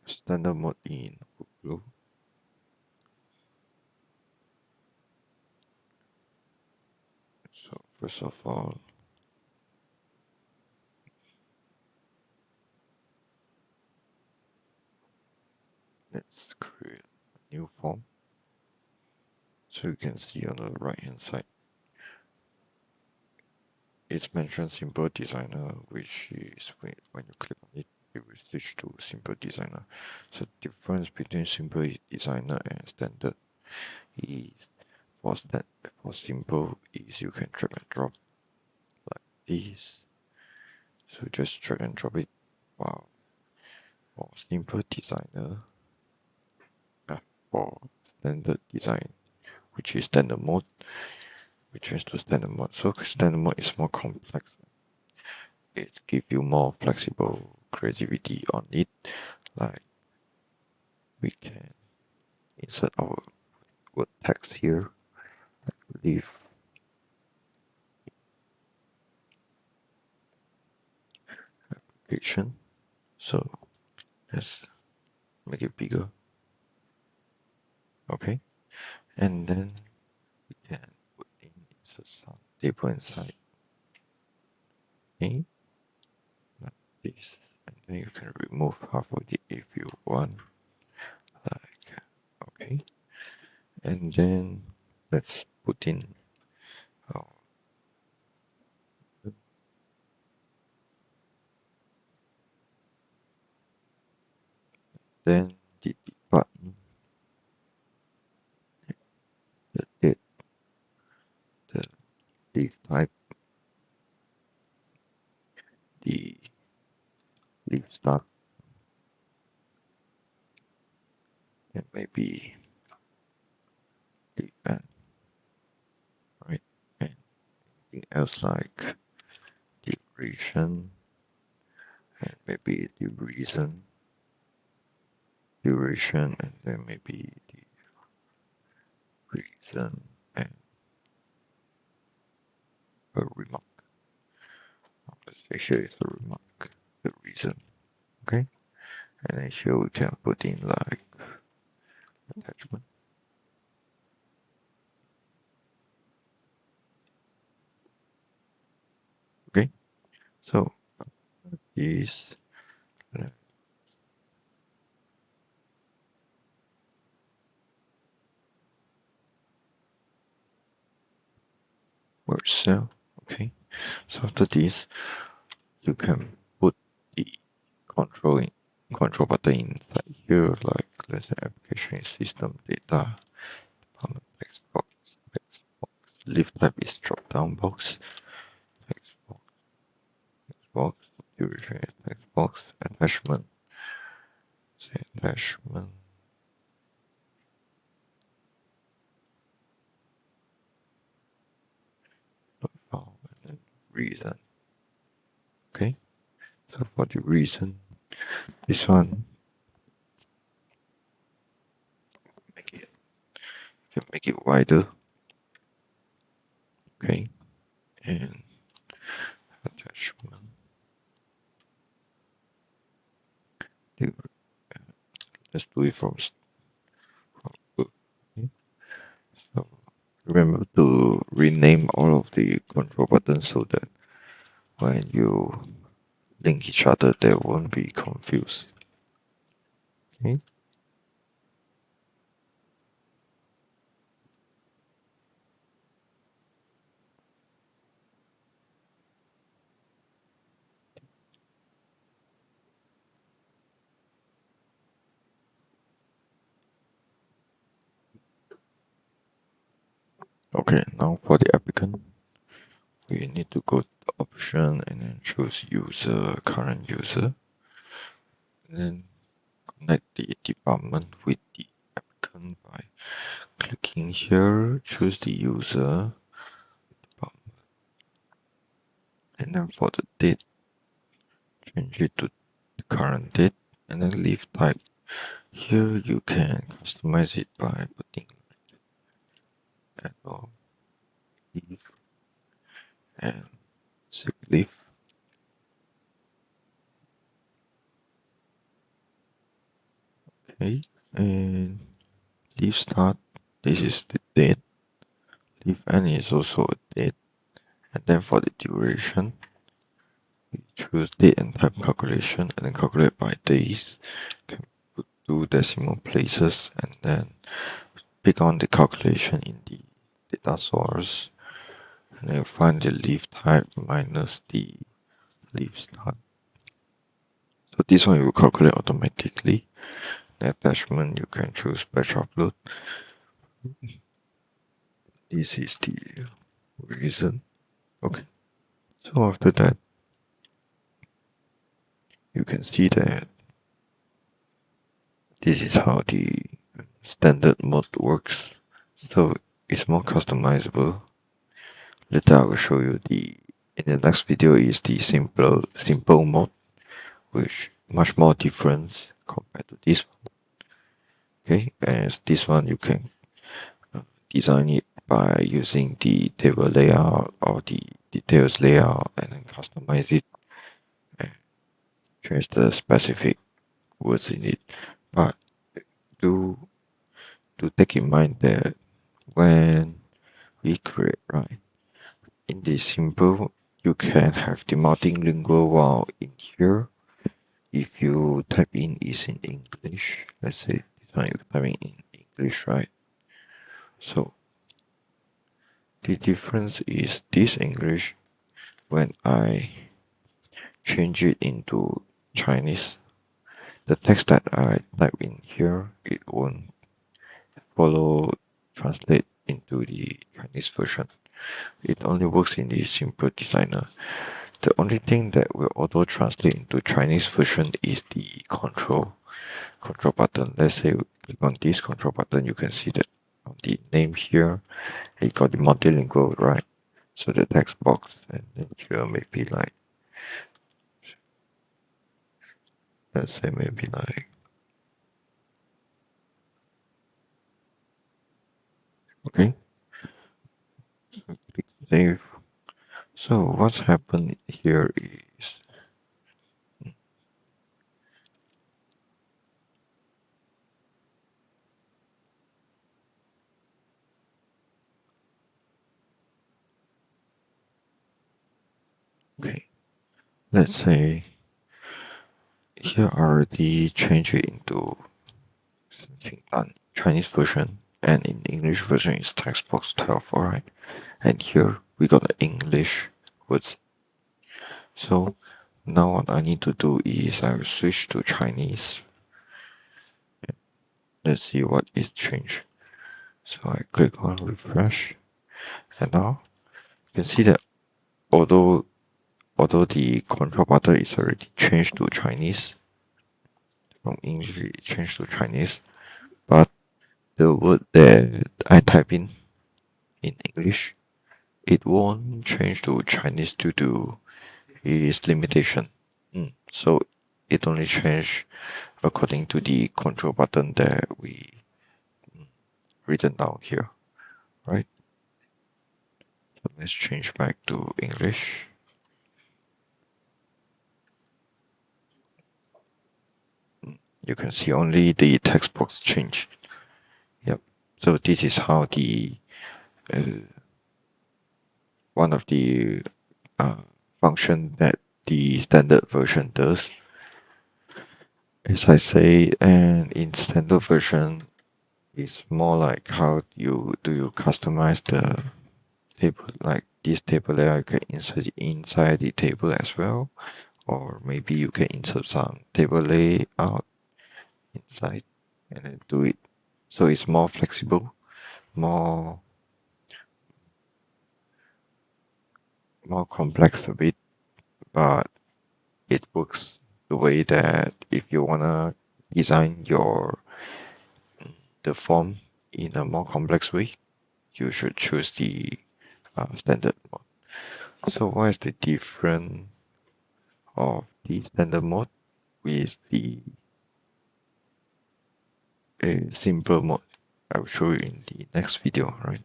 standard mode in Google. So first of all, let's create a new form. So you can see on the right hand side, it's mentioned Simple Designer, which is when you click on it, it will switch to Simple Designer. So the difference between Simple Designer and Standard is for Simple is you can drag and drop like this. So just drag and drop it. Wow. For Simple Designer, for Standard Design, which is standard mode, we change to standard mode. So standard mode is more complex. It gives you more flexible creativity on it. Like we can insert our word text here, like leave application. So let's make it bigger. Okay, and then we can put in insert some table inside. Okay, like this, and then you can remove half of it if you want. Like okay, and then let's put in our then the button, the date, the leaf type, the leaf start, and maybe leaf end, right? And anything else like duration and maybe duration, and then maybe the reason and a remark. Let's say here is a remark, the reason, okay? And then here we can put in like attachment. Okay, so this word cell. Okay, so after this, you can put the control button inside here, like let's say application system data, text box, leaf type is drop down box, text box, duration is text box, attachment, say attachment, file, and then reason. Okay, so for the reason, this one make it you can make it wider. Okay, and attachment. Let's do it from okay. So remember to rename all of the control buttons so that when you link each other, they won't be confused. Okay. Okay, now for the applicant, we need to go to the option and then choose user, current user. And then connect the department with the applicant by clicking here, choose the user department. And then for the date, change it to the current date and then leave type. Here you can customize it by putting annual leave and sick leave. . 。 . 。 。 . 。 . 。 . 。 . 。 . 。 . 。 . 。 . 。 . 。 . 。 . 。 。 。 . 。 。 。 。 。 。 。 。 。 . 。 。 . 。 。 . 。 。 . 。 。 . 。 . 。 . 。 . Okay, and leave start, this is the date. Leave end is also a date. And then for the duration, we choose date and time calculation and then calculate by days. Can put 2 decimal places and then pick on the calculation in the data source. And then find the leave type minus the leave start. So this one you will calculate automatically. The attachment you can choose batch upload. This is the reason. Okay. So after that, you can see that this is how the standard mode works. So it's more customizable. Later I will show you in the next video is the simple mode, which much more difference compared to this one. Okay, as this one you can design it by using the table layout or the details layout and then customize it and change the specific words in it. But do take in mind that when we create, right, in this simple you can have the multilingual, while in here if you type in is in English, let's say this one you typing in English, right? So the difference is this English, when I change it into Chinese, the text that I type in here, it won't follow translate into the Chinese version. It only works in the simple designer. The only thing that will auto translate into Chinese version is the control button. Let's say we click on this control button, you can see that on the name here, it got the multilingual, right? So the text box, and then here maybe like, let's say maybe like, okay, so click save. So what's happened here is, okay, let's say here I already changed it into something done Chinese version, and in English version is text box 12, alright. And here we got the English words. So now what I need to do is I will switch to Chinese. Let's see what is changed. So I click on refresh, and now you can see that although the control button is already changed to Chinese, from English it changed to Chinese, but the word that I type in English, it won't change to Chinese due to its limitation. So it only change according to the control button that we written down here, right? So let's change back to English. You can see only the text box change. Yep. So this is how the one of the function that the standard version does. As I say, and in standard version, it's more like how you customize the table, like this table layer you can insert inside the table as well, or maybe you can insert some table layout inside and then do it. So it's more flexible, more complex a bit, but it works the way that if you wanna design the form in a more complex way, you should choose the standard mode. So what is the difference of the standard mode with the simple mode? I will show you in the next video, right?